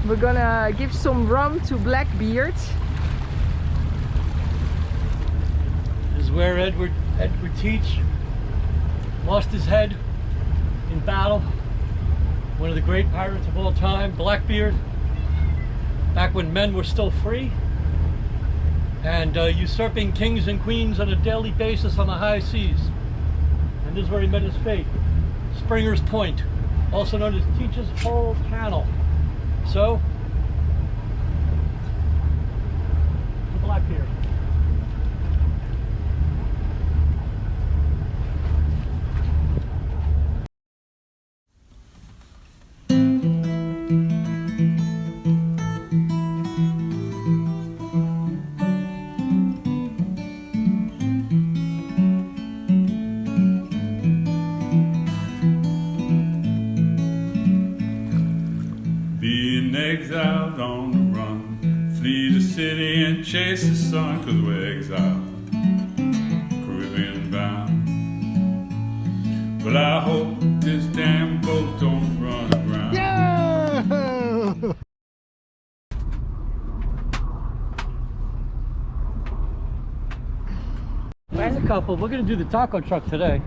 We're gonna give some rum to Blackbeard. This is where Edward Teach lost his head in battle. One of the great pirates of all time, Blackbeard. Back when men were still free and usurping kings and queens on a daily basis on the high seas. And this is where he met his fate. Springer's Point, also known as Teach's Hole Channel. So, to Blackbeard. Exiled on the run, flee the city and chase the sun, 'cause we're exiled, Caribbean bound. But I hope this damn boat don't run aground. Yeah! There's a couple. We're gonna do the taco truck today.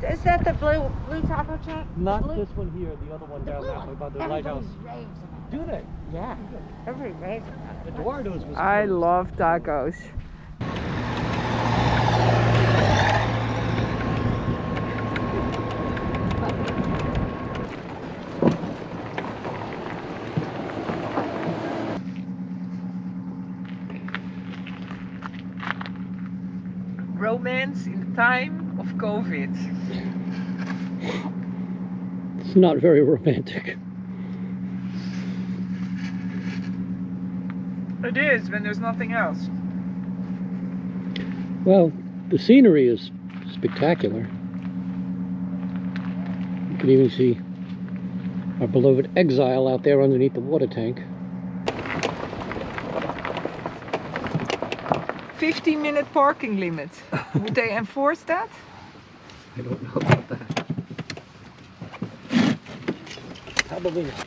Is that the blue taco truck? Not this one here, the other one down that way by the lighthouse. Do they? Yeah, every raves. Eduardo's was I closed. love tacos. Romance in the time of COVID. It's not very romantic. It is when there's nothing else. Well, the scenery is spectacular. You can even see our beloved Exile out there underneath the water tank. 15-minute parking limit. Would they enforce that? I don't know about that. Probably not.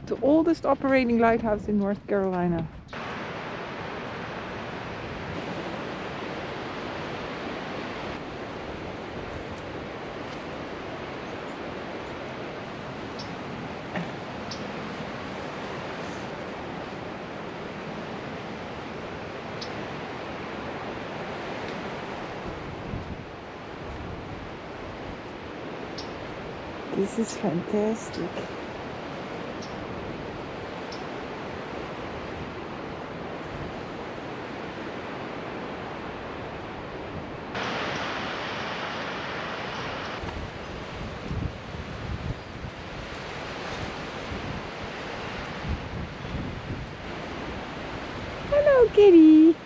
The oldest operating lighthouse in North Carolina. This is fantastic. Hello, kitty.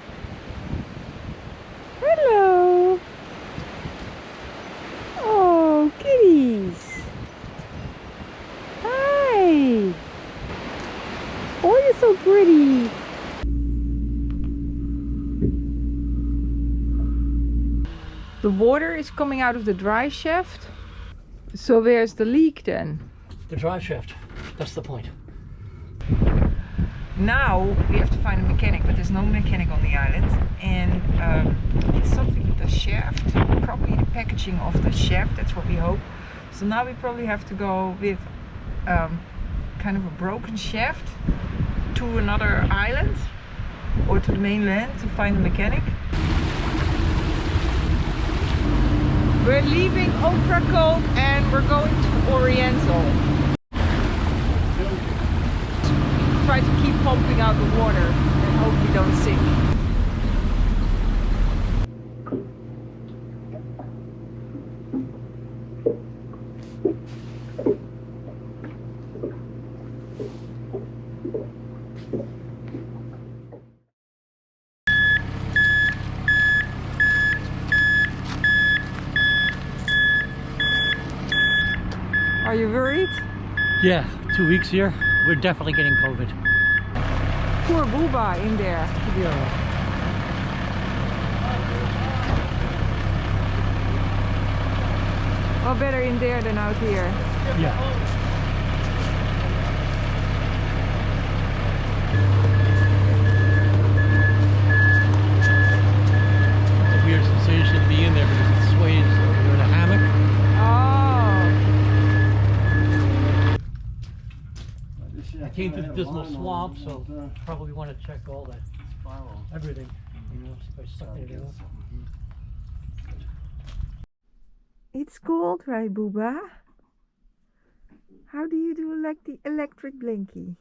Hello. Oh, kitties. Hi. Oh, you're so pretty. The water is coming out of the dry shaft. So where's the leak then? The drive shaft. That's the point. Now we have to find a mechanic, but there's no mechanic on the island, and it's something with the shaft, probably the packaging of the shaft, that's what we hope. So now we probably have to go with kind of a broken shaft to another island or to the mainland to find a mechanic. We're leaving Ocracoke and we're going to Oriental. Try to keep pumping out the water and hope we don't sink. Are you worried? Yeah, 2 weeks here. We're definitely getting COVID. Poor Booba in there. Yeah. Well, better in there than out here. Yeah. It's a weird sensation to be in there because it sways. You're in a hammock. Oh. I came through the dismal swamp, so probably want to check all that. Everything. You know, see if I suck anything up. It's cold, right, Booba? How do you do like the electric blinky?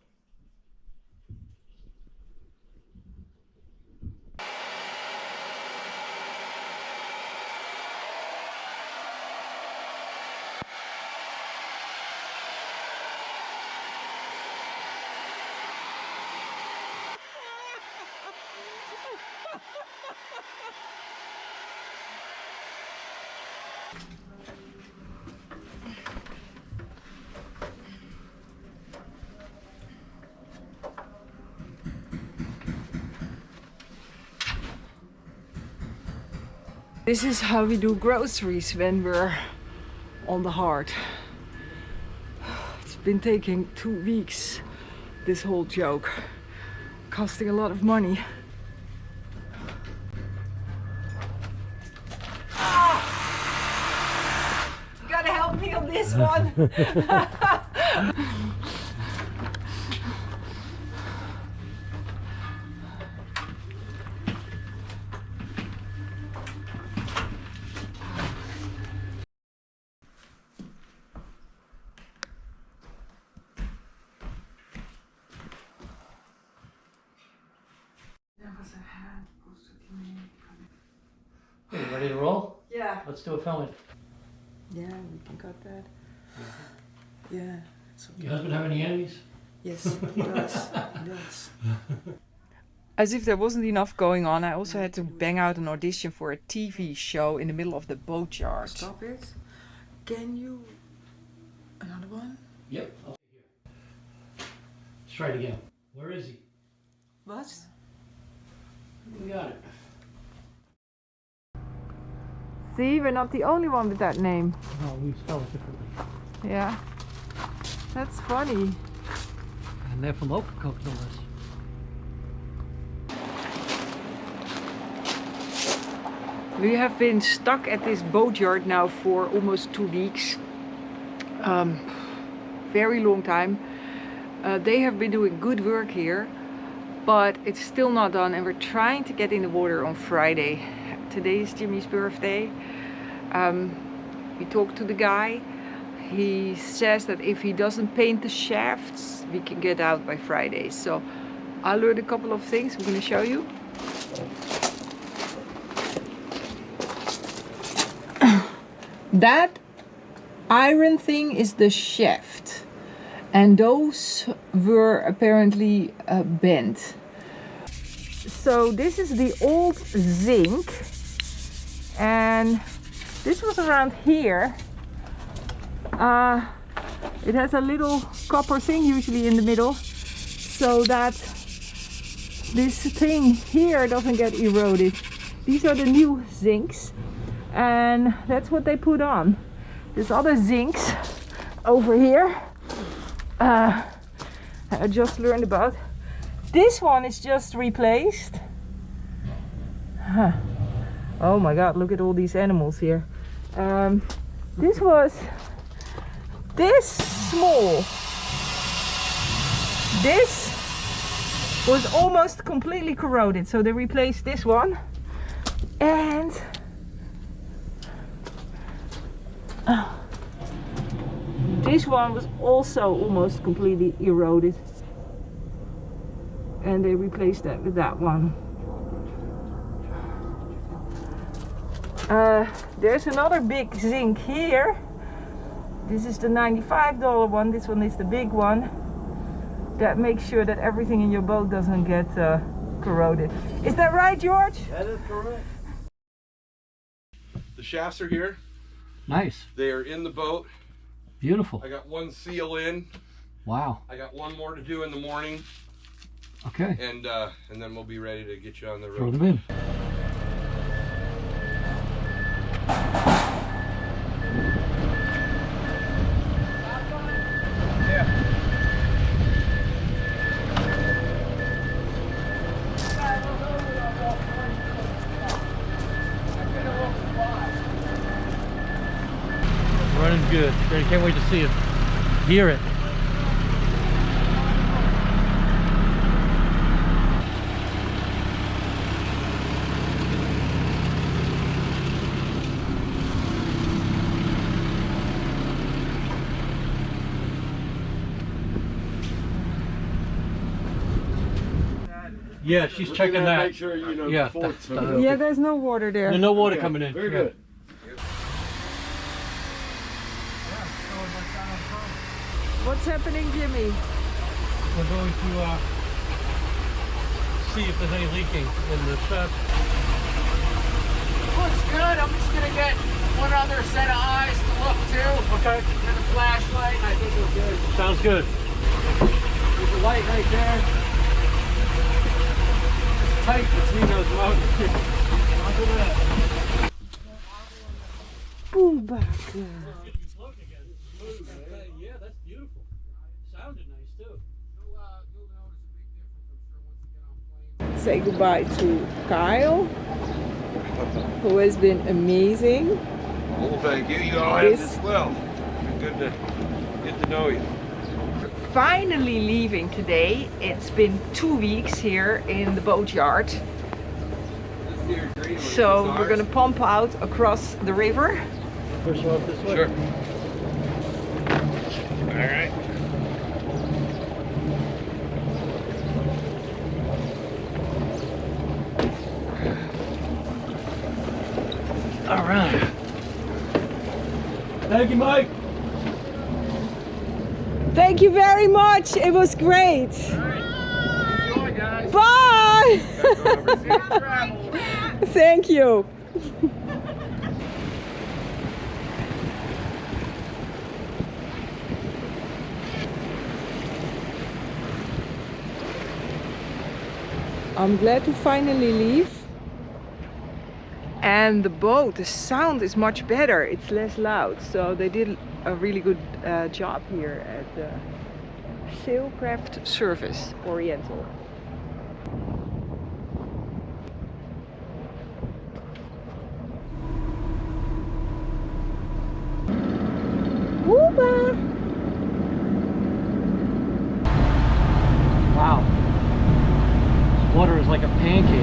This is how we do groceries when we're on the hard. It's been taking 2 weeks, this whole joke. Costing a lot of money. Ah! You gotta help me on this one. Hey, you ready to roll? Yeah. Let's do a filming. Yeah, we can cut that. Yeah. It's okay. Your husband have any enemies? Yes, he does. He does. As if there wasn't enough going on, I also had to bang out an audition for a TV show in the middle of the boatyard. Stop it. Can you... Another one? Yep. I'll here. Let's try it again. Where is he? What? We got it. See, we're not the only one with that name. No, we spell it differently. Yeah. That's funny. And they're from Ocracoke, no less. We have been stuck at this boatyard now for almost 2 weeks. Very long time. They have been doing good work here, but it's still not done, and we're trying to get in the water on Friday. Today is Jimmy's birthday. We talked to the guy. He says that if he doesn't paint the shafts, we can get out by Friday. So I learned a couple of things I'm going to show you. That iron thing is the shaft, and those were apparently bent. So this is the old zinc, and this was around here. It has a little copper thing usually in the middle, so that this thing here doesn't get eroded. These are the new zincs, and that's what they put on. There's other zincs over here I just learned about. This one is just replaced. Huh. Oh my god, look at all these animals here. This was this small. This was almost completely corroded, so they replaced this one. And this one was also almost completely eroded, and they replaced that with that one. There's another big zinc here. This is the $95 one. This one is the big one. That makes sure that everything in your boat doesn't get corroded. Is that right, George? That is correct. The shafts are here. Nice. They are in the boat. Beautiful. I got one seal in. Wow. I got one more to do in the morning. Okay. And then we'll be ready to get you on the road. Throw them in. Running good. Great. Can't wait to see it. Hear it. Yeah, she's checking that. Make sure you know Yeah, before it's Yeah, there's no water there. There's no water coming in. Very Yeah. good. What's happening, Jimmy? We're going to see if there's any leaking in the shaft. Looks good. I'm just gonna get one other set of eyes to look too. Okay. And a flashlight. I think we're good. Sounds good. There's a light right there. It's tight between those motors. Look at that. Boom back. Yeah, that's beautiful. Sounded nice too. Say goodbye to Kyle, who has been amazing. Well, thank you. You all This- have as well. Good to get to know you. Finally leaving today. It's been 2 weeks here in the boatyard. So we're gonna pump out across the river. Push off this way. Sure. All right. All right. Thank you, Mike. Thank you very much. It was great. Enjoy, guys. Bye. Travel. Thank you. I'm glad to finally leave. And the boat, the sound is much better. It's less loud. So they did a really good job here at the Sailcraft Service Oriental. Woo-ba! Wow. This water is like a pancake.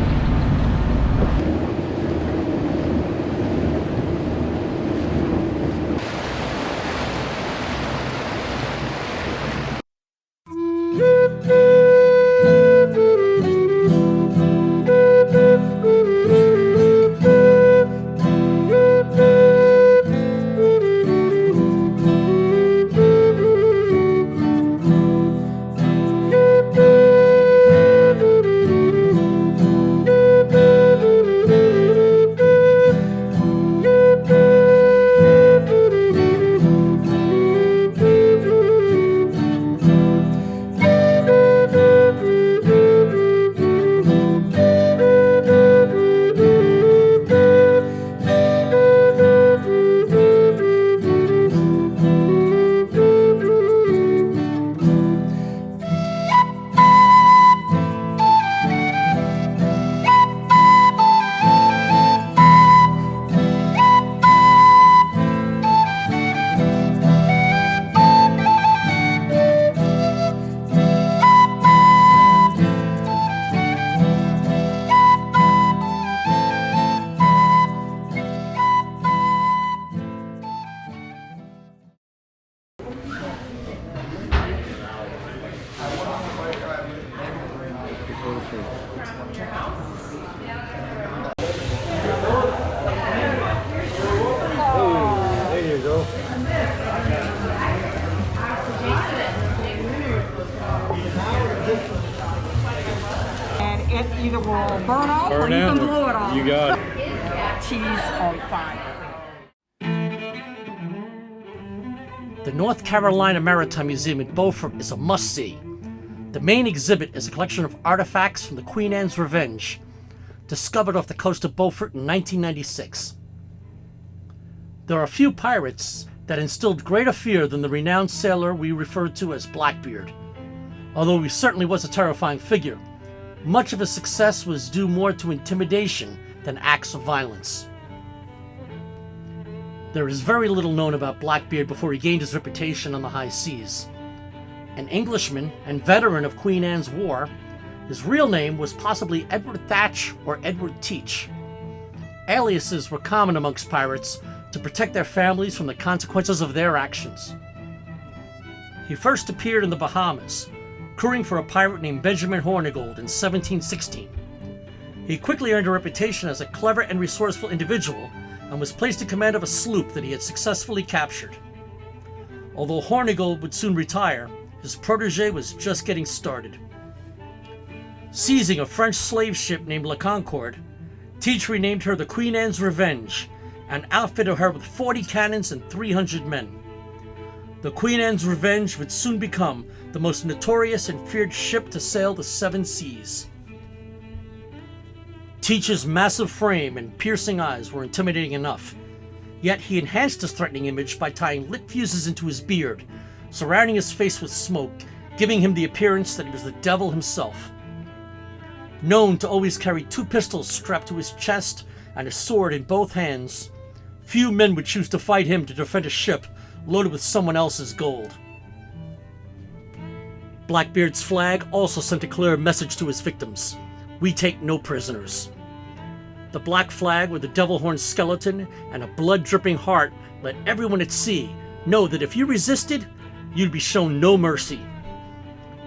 There you go. And it either will burn off or you can blow it off. You got it. Cheese on fire. The North Carolina Maritime Museum in Beaufort is a must-see. The main exhibit is a collection of artifacts from the Queen Anne's Revenge, discovered off the coast of Beaufort in 1996. There are a few pirates that instilled greater fear than the renowned sailor we refer to as Blackbeard. Although he certainly was a terrifying figure, much of his success was due more to intimidation than acts of violence. There is very little known about Blackbeard before he gained his reputation on the high seas. An Englishman and veteran of Queen Anne's War, his real name was possibly Edward Thatch or Edward Teach. Aliases were common amongst pirates to protect their families from the consequences of their actions. He first appeared in the Bahamas, crewing for a pirate named Benjamin Hornigold in 1716. He quickly earned a reputation as a clever and resourceful individual and was placed in command of a sloop that he had successfully captured. Although Hornigold would soon retire, his protege was just getting started. Seizing a French slave ship named La Concorde, Teach renamed her the Queen Anne's Revenge and outfitted her with 40 cannons and 300 men. The Queen Anne's Revenge would soon become the most notorious and feared ship to sail the 7 seas. Teach's massive frame and piercing eyes were intimidating enough, yet he enhanced his threatening image by tying lit fuses into his beard, surrounding his face with smoke, giving him the appearance that he was the devil himself. Known to always carry 2 pistols strapped to his chest and a sword in both hands, few men would choose to fight him to defend a ship loaded with someone else's gold. Blackbeard's flag also sent a clear message to his victims: we take no prisoners. The black flag with a devil horn skeleton and a blood-dripping heart let everyone at sea know that if you resisted, you'd be shown no mercy.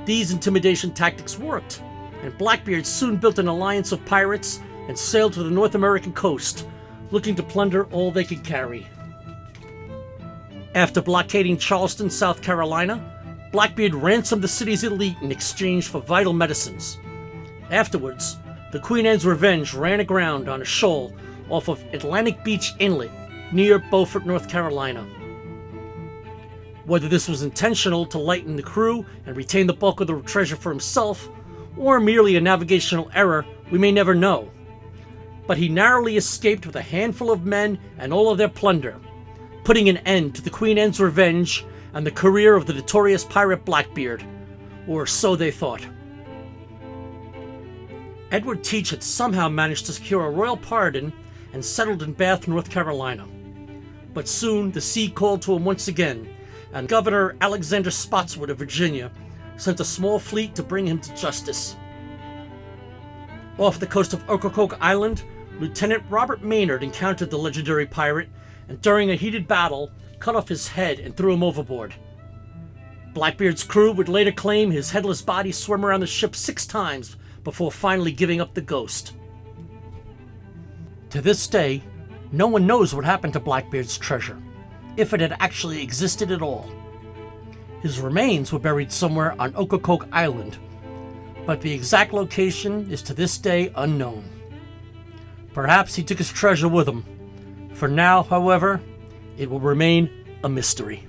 These intimidation tactics worked, and Blackbeard soon built an alliance of pirates and sailed to the North American coast, looking to plunder all they could carry. After blockading Charleston, South Carolina, Blackbeard ransomed the city's elite in exchange for vital medicines. Afterwards, the Queen Anne's Revenge ran aground on a shoal off of Atlantic Beach Inlet near Beaufort, North Carolina. Whether this was intentional to lighten the crew and retain the bulk of the treasure for himself, or merely a navigational error, we may never know. But he narrowly escaped with a handful of men and all of their plunder, putting an end to the Queen Anne's Revenge and the career of the notorious pirate Blackbeard, or so they thought. Edward Teach had somehow managed to secure a royal pardon and settled in Bath, North Carolina. But soon the sea called to him once again, and Governor Alexander Spotswood of Virginia sent a small fleet to bring him to justice. Off the coast of Ocracoke Island, Lieutenant Robert Maynard encountered the legendary pirate, and during a heated battle, cut off his head and threw him overboard. Blackbeard's crew would later claim his headless body swam around the ship 6 times before finally giving up the ghost. To this day, no one knows what happened to Blackbeard's treasure, if it had actually existed at all. His remains were buried somewhere on Ocracoke Island, but the exact location is to this day unknown. Perhaps he took his treasure with him. For now, however, it will remain a mystery.